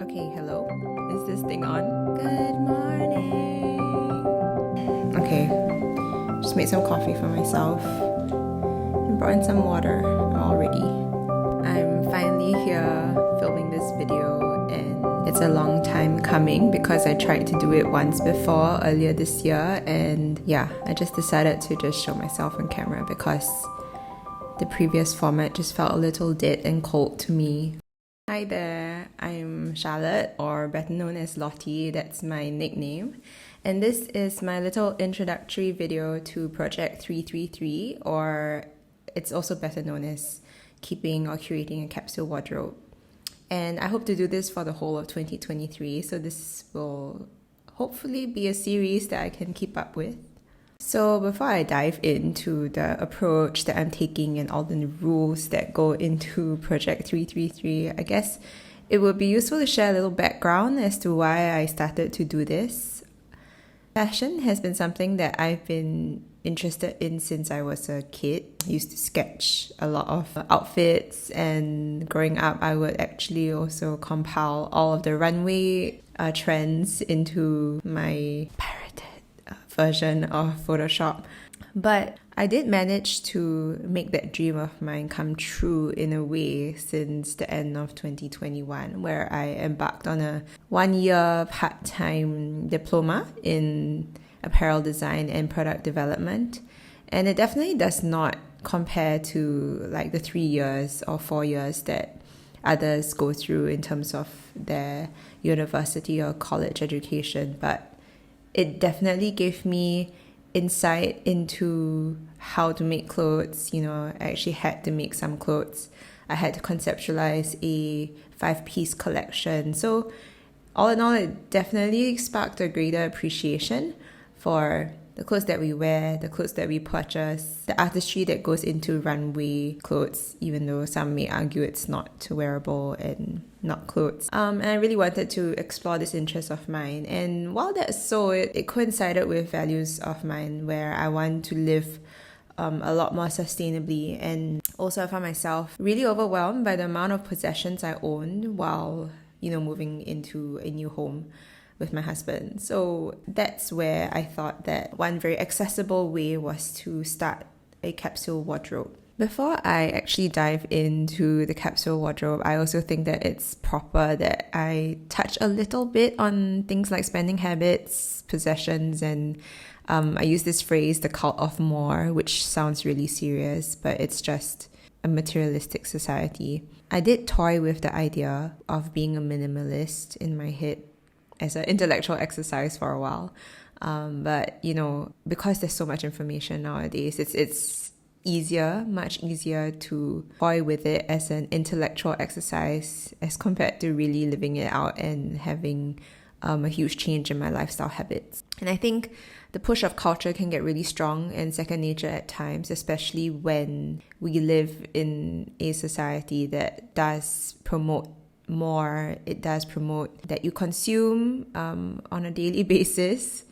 Okay, hello. Is this thing on? Good morning. Okay, just made some coffee for myself and brought in some water. I'm all ready. I'm finally here filming this video, and it's a long time coming because I tried to do it once before earlier this year, and yeah, I just decided to just show myself on camera because the previous format just felt a little dead and cold to me. Hi there, I'm Charlotte, or better known as Lottie, that's my nickname. And this is my little introductory video to Project 333, or it's also better known as keeping or curating a capsule wardrobe. And I hope to do this for the whole of 2023, so this will hopefully be a series that I can keep up with. So before I dive into the approach that I'm taking and all the rules that go into Project 333, I guess it would be useful to share a little background as to why I started to do this. Fashion has been something that I've been interested in since I was a kid. I used to sketch a lot of outfits, and growing up I would actually also compile all of the runway trends into my version of Photoshop. But I did manage to make that dream of mine come true in a way since the end of 2021, where I embarked on a 1-year part-time diploma in apparel design and product development. And it definitely does not compare to like the 3 years or 4 years that others go through in terms of their university or college education, but it definitely gave me insight into how to make clothes. You know, I actually had to make some clothes. I had to conceptualize a 5-piece collection. So all in all, it definitely sparked a greater appreciation for the clothes that we wear, the clothes that we purchase, the artistry that goes into runway clothes, even though some may argue it's not wearable and not clothes. And I really wanted to explore this interest of mine. And while that's so, it coincided with values of mine where I want to live a lot more sustainably. And also I found myself really overwhelmed by the amount of possessions I owned while, moving into a new home with my husband. So that's where I thought that one very accessible way was to start a capsule wardrobe. Before I actually dive into the capsule wardrobe, I also think that it's proper that I touch a little bit on things like spending habits, possessions, and I use this phrase, the cult of more, which sounds really serious, but it's just a materialistic society. I did toy with the idea of being a minimalist in my head as an intellectual exercise for a while. But, because there's so much information nowadays, it's much easier to toy with it as an intellectual exercise as compared to really living it out and having a huge change in my lifestyle habits. And I think the push of culture can get really strong and second nature at times, especially when we live in a society that does promote more. It does promote that you consume on a daily basis,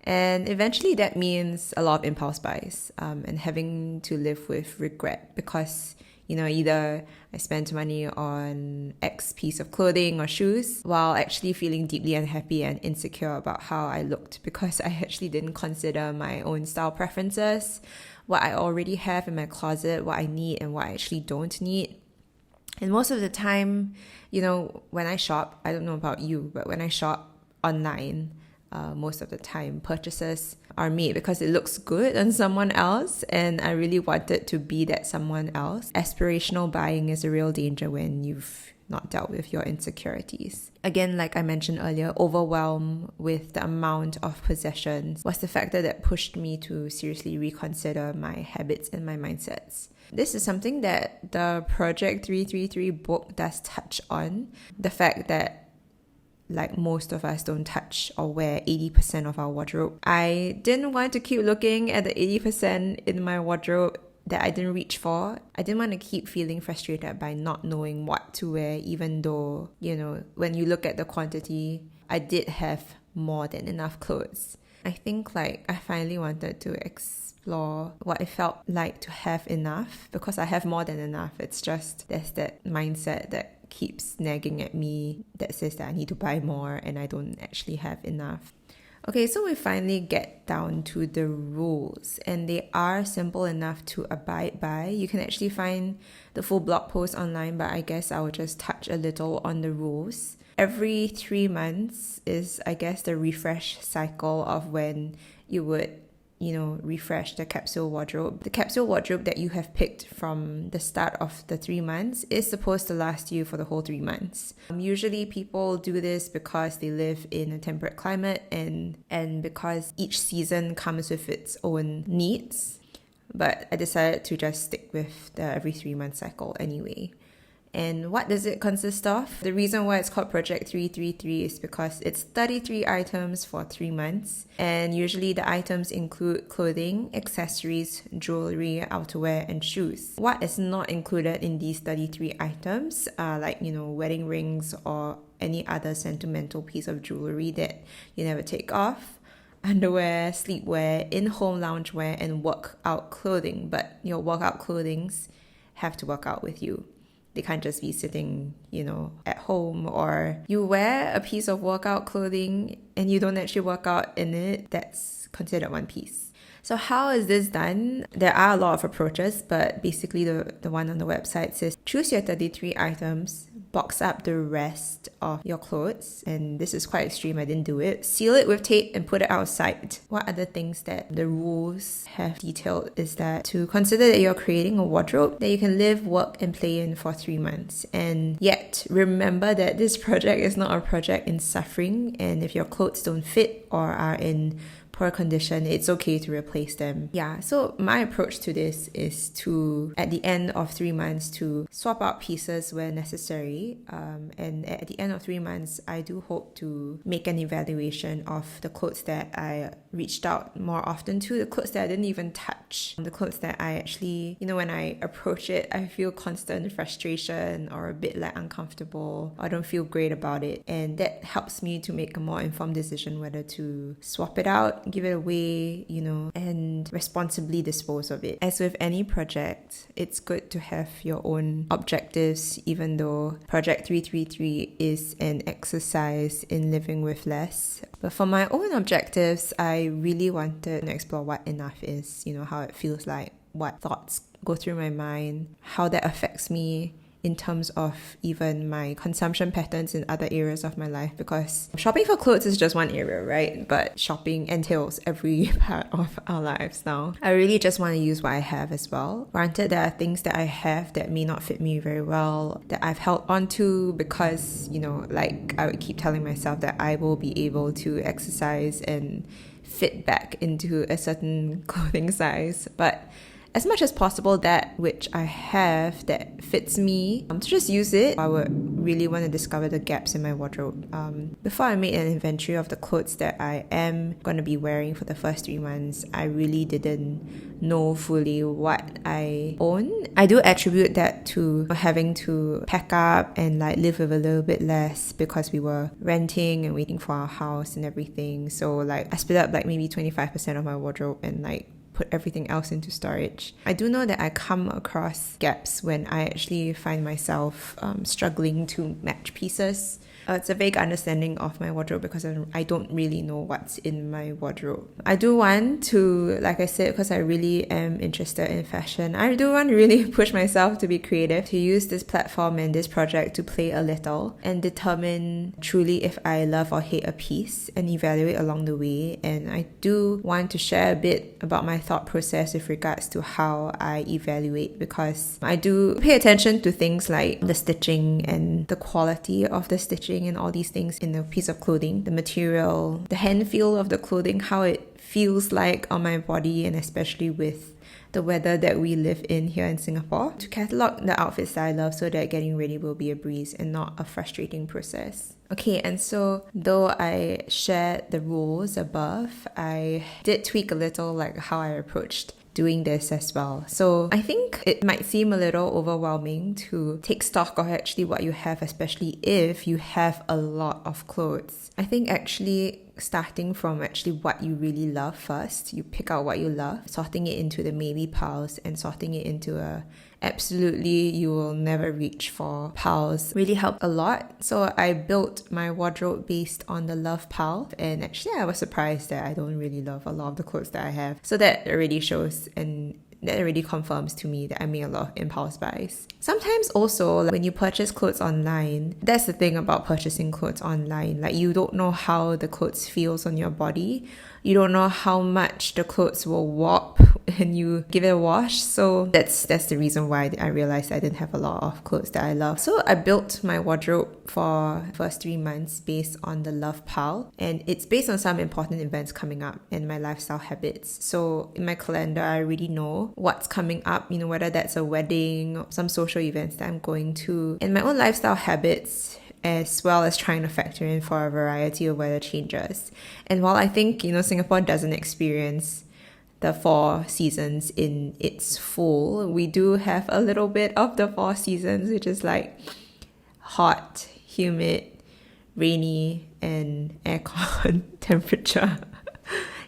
and eventually that means a lot of impulse buys and having to live with regret because either I spent money on X piece of clothing or shoes while actually feeling deeply unhappy and insecure about how I looked because I actually didn't consider my own style preferences, what I already have in my closet, what I need and what I actually don't need. And most of the time, when I shop, I don't know about you, but when I shop online, most of the time purchases are made because it looks good on someone else, and I really wanted to be that someone else. Aspirational buying is a real danger when you've not dealt with your insecurities. Again, like I mentioned earlier, overwhelmed with the amount of possessions was the factor that pushed me to seriously reconsider my habits and my mindsets. This is something that the Project 333 book does touch on. The fact that like most of us don't touch or wear 80% of our wardrobe. I didn't want to keep looking at the 80% in my wardrobe that I didn't reach for. I didn't want to keep feeling frustrated by not knowing what to wear, even though, when you look at the quantity, I did have more than enough clothes. I think I finally wanted to explore what it felt like to have enough, because I have more than enough. It's just there's that mindset that keeps nagging at me that says that I need to buy more and I don't actually have enough. Okay, so we finally get down to the rules, and they are simple enough to abide by. You can actually find the full blog post online, but I guess I will just touch a little on the rules. Every 3 months is, I guess, the refresh cycle of when you would refresh the capsule wardrobe. The capsule wardrobe that you have picked from the start of the 3 months is supposed to last you for the whole 3 months. Usually people do this because they live in a temperate climate and because each season comes with its own needs. But I decided to just stick with the every 3 month cycle anyway. And what does it consist of? The reason why it's called Project 333 is because it's 33 items for 3 months. And usually the items include clothing, accessories, jewelry, outerwear, and shoes. What is not included in these 33 items are wedding rings or any other sentimental piece of jewelry that you never take off. Underwear, sleepwear, in-home loungewear, and workout clothing. But your workout clothings have to work out with you. They can't just be sitting, at home, or you wear a piece of workout clothing and you don't actually work out in it. That's considered one piece. So how is this done? There are a lot of approaches, but basically the one on the website says choose your 33 items, box up the rest of your clothes, and this is quite extreme, I didn't do it. Seal it with tape and put it outside. What other things that the rules have detailed is that to consider that you're creating a wardrobe that you can live, work, and play in for 3 months. And yet, remember that this project is not a project in suffering, and if your clothes don't fit or are in poor condition, it's okay to replace them. Yeah, so my approach to this is to, at the end of 3 months, to swap out pieces where necessary. And at the end of 3 months, I do hope to make an evaluation of the clothes that I reached out more often to, the clothes that I didn't even touch, the clothes that I actually, when I approach it, I feel constant frustration or a bit uncomfortable. I don't feel great about it. And that helps me to make a more informed decision whether to swap it out, give it away, and responsibly dispose of it. As with any project, it's good to have your own objectives, even though Project 333 is an exercise in living with less. But for my own objectives, I really wanted to explore what enough is, how it feels like, what thoughts go through my mind, how that affects me in terms of even my consumption patterns in other areas of my life, because shopping for clothes is just one area, right? But shopping entails every part of our lives now. I really just want to use what I have as well. Granted, there are things that I have that may not fit me very well, that I've held on to because, I would keep telling myself that I will be able to exercise and fit back into a certain clothing size. But as much as possible, that which I have that fits me, to just use it. I would really want to discover the gaps in my wardrobe. Before I made an inventory of the clothes that I am going to be wearing for the first 3 months, I really didn't know fully what I own. I do attribute that to having to pack up and live with a little bit less because we were renting and waiting for our house and everything. So I split up maybe 25% of my wardrobe and put everything else into storage. I do know that I come across gaps when I actually find myself struggling to match pieces. It's a vague understanding of my wardrobe because I don't really know what's in my wardrobe. I do want to, like I said, because I really am interested in fashion, I do want to really push myself to be creative, to use this platform and this project to play a little and determine truly if I love or hate a piece and evaluate along the way. And I do want to share a bit about my thought process with regards to how I evaluate, because I do pay attention to things like the stitching and the quality of the stitching and all these things in a piece of clothing, the material, the hand feel of the clothing, how it feels like on my body, and especially with the weather that we live in here in Singapore, to catalog the outfits that I love so that getting ready will be a breeze and not a frustrating process. Okay, and so though I shared the rules above, I did tweak a little how I approached doing this as well. So I think it might seem a little overwhelming to take stock of actually what you have, especially if you have a lot of clothes. I think actually starting from what you really love first, you pick out what you love, sorting it into the maybe piles and sorting it into a absolutely you will never reach for piles really helped a lot. So I built my wardrobe based on the love pile, and actually I was surprised that I don't really love a lot of the clothes that I have. So that already shows, and that already confirms to me that I make a lot of impulse buys. Sometimes also, like when you purchase clothes online, that's the thing about purchasing clothes online. Like you don't know how the clothes feels on your body. You don't know how much the clothes will warp when you give it a wash. So that's the reason why I realized I didn't have a lot of clothes that I love. So I built my wardrobe for the first 3 months based on the love pile, and it's based on some important events coming up and my lifestyle habits. So in my calendar, I already know what's coming up, whether that's a wedding or some social events that I'm going to, and my own lifestyle habits, as well as trying to factor in for a variety of weather changes. And while I think, Singapore doesn't experience the 4 seasons in its full, we do have a little bit of the 4 seasons, which is like hot, humid, rainy, and aircon temperature.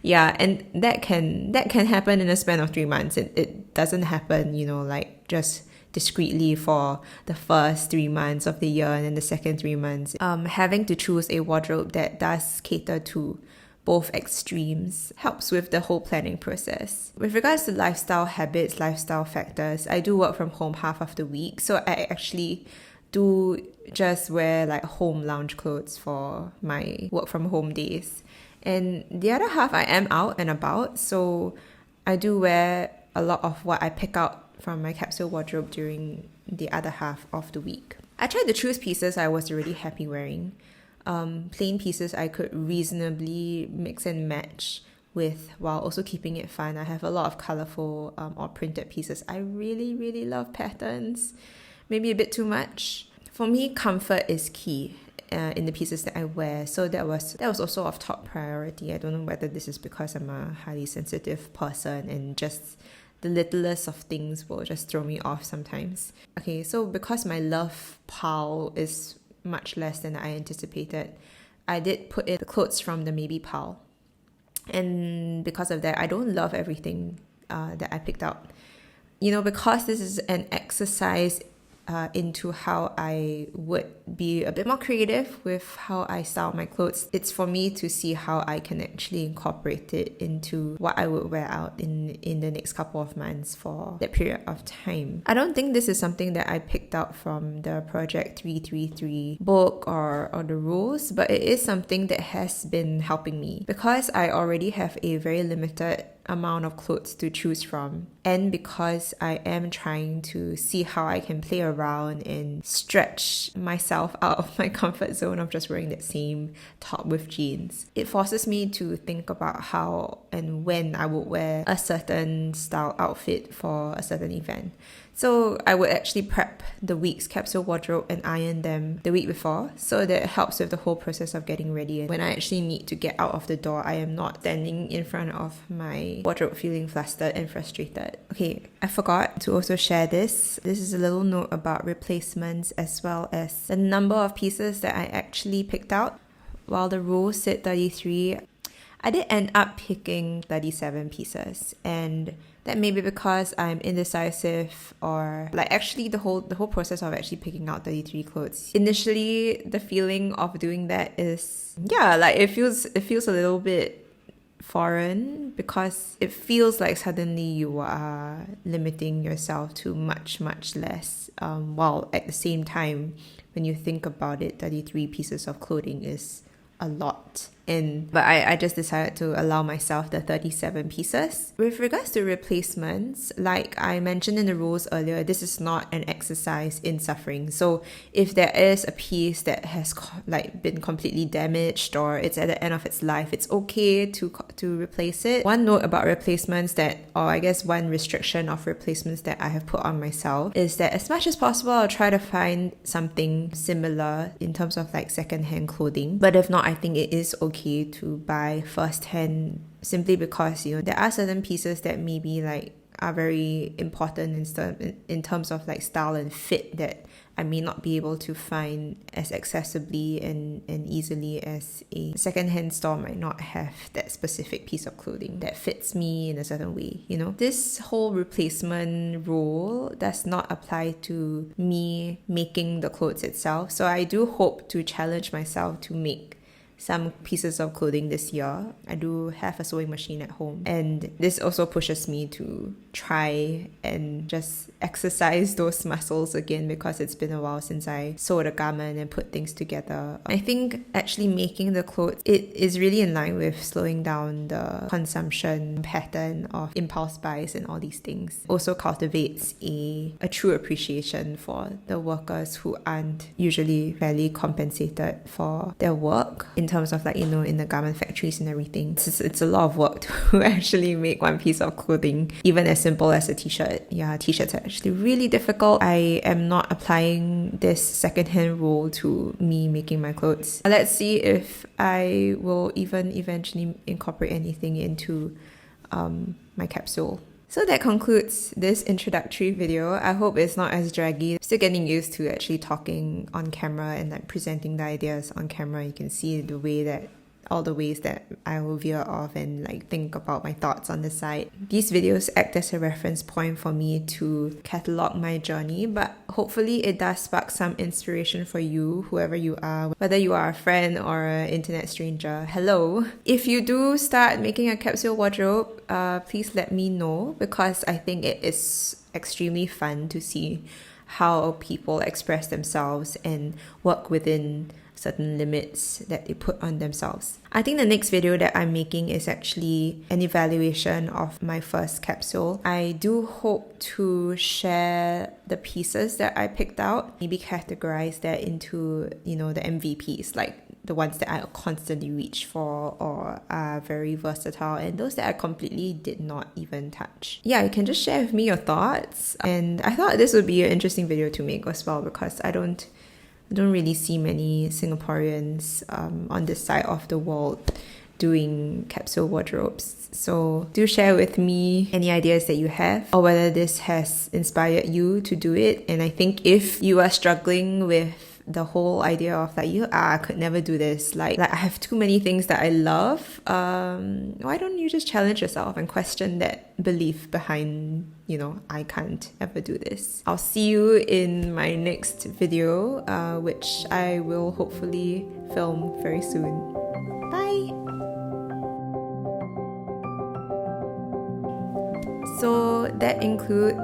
Yeah, and that can happen in a span of 3 months. It doesn't happen, like just discreetly for the first 3 months of the year and then the second 3 months. Having to choose a wardrobe that does cater to both extremes helps with the whole planning process. With regards to lifestyle habits, lifestyle factors, I do work from home half of the week, so I actually do just wear like home lounge clothes for my work from home days. And the other half I am out and about, so I do wear a lot of what I pick out from my capsule wardrobe during the other half of the week. I tried to choose pieces I was already happy wearing. Plain pieces I could reasonably mix and match with while also keeping it fun. I have a lot of colourful or printed pieces. I really, really love patterns. Maybe a bit too much. For me, comfort is key in the pieces that I wear. So that was also of top priority. I don't know whether this is because I'm a highly sensitive person and just the littlest of things will just throw me off sometimes. Okay, so because my love pile is much less than I anticipated, I did put in the clothes from the maybe pile. And because of that, I don't love everything that I picked out. Because this is an exercise into how I would be a bit more creative with how I style my clothes. It's for me to see how I can actually incorporate it into what I would wear out in the next couple of months for that period of time. I don't think this is something that I picked out from the Project 333 book or the rules, but it is something that has been helping me because I already have a very limited amount of clothes to choose from, and because I am trying to see how I can play around and stretch myself out of my comfort zone of just wearing that same top with jeans. It forces me to think about how and when I would wear a certain style outfit for a certain event. So I would actually prep the week's capsule wardrobe and iron them the week before, so that it helps with the whole process of getting ready. And when I actually need to get out of the door, I am not standing in front of my wardrobe feeling flustered and frustrated. Okay, I forgot to also share this. This is a little note about replacements as well as the number of pieces that I actually picked out. While the rule said 33, I did end up picking 37 pieces, and that may be because I'm indecisive, or like actually the whole process of actually picking out 33 clothes. Initially, the feeling of doing that is it feels a little bit foreign because it feels like suddenly you are limiting yourself to much less. While at the same time, when you think about it, 33 pieces of clothing is a lot. But I just decided to allow myself the 37 pieces. With regards to replacements, like I mentioned in the rules earlier, this is not an exercise in suffering. So if there is a piece that has been completely damaged or it's at the end of its life, it's okay to replace it. One note about replacements one restriction of replacements that I have put on myself is that as much as possible, I'll try to find something similar in terms of like secondhand clothing. But if not, I think it is okay to buy first-hand simply because there are certain pieces that maybe like are very important in terms of like style and fit that I may not be able to find as accessibly and easily as a secondhand store might not have that specific piece of clothing that fits me in a certain way, you know? This whole replacement rule does not apply to me making the clothes itself. So I do hope to challenge myself to make some pieces of clothing this year. I do have a sewing machine at home, and this also pushes me to try and just exercise those muscles again, because it's been a while since I sewed a garment and put things together. I think actually making the clothes, it is really in line with slowing down the consumption pattern of impulse buys and all these things. Also cultivates a true appreciation for the workers who aren't usually fairly compensated for their work, in terms of like, you know, in the garment factories and everything. It's a lot of work to actually make one piece of clothing, even as simple as a t-shirt. Yeah, t-shirts are actually really difficult. I am not applying this secondhand rule to me making my clothes. Let's see if I will even eventually incorporate anything into my capsule. So that concludes this introductory video. I hope it's not as draggy. Still getting used to actually talking on camera and like presenting the ideas on camera. You can see all the ways that I will veer off and like think about my thoughts on the side. These videos act as a reference point for me to catalog my journey, but hopefully it does spark some inspiration for you, whoever you are, whether you are a friend or an internet stranger. Hello! If you do start making a capsule wardrobe, please let me know, because I think it is extremely fun to see how people express themselves and work within certain limits that they put on themselves. I think the next video that I'm making is actually an evaluation of my first capsule. I do hope to share the pieces that I picked out, maybe categorize that into, you know, the MVPs, like the ones that I constantly reach for or are very versatile, and those that I completely did not even touch. Yeah, you can just share with me your thoughts. And I thought this would be an interesting video to make as well, because I don't really see many Singaporeans on this side of the world doing capsule wardrobes. So do share with me any ideas that you have, or whether this has inspired you to do it. And I think if you are struggling with the whole idea of like, I could never do this, like I have too many things that I love, why don't you just challenge yourself and question that belief behind, you know, I can't ever do this. I'll see you in my next video, which I will hopefully film very soon. Bye! So that includes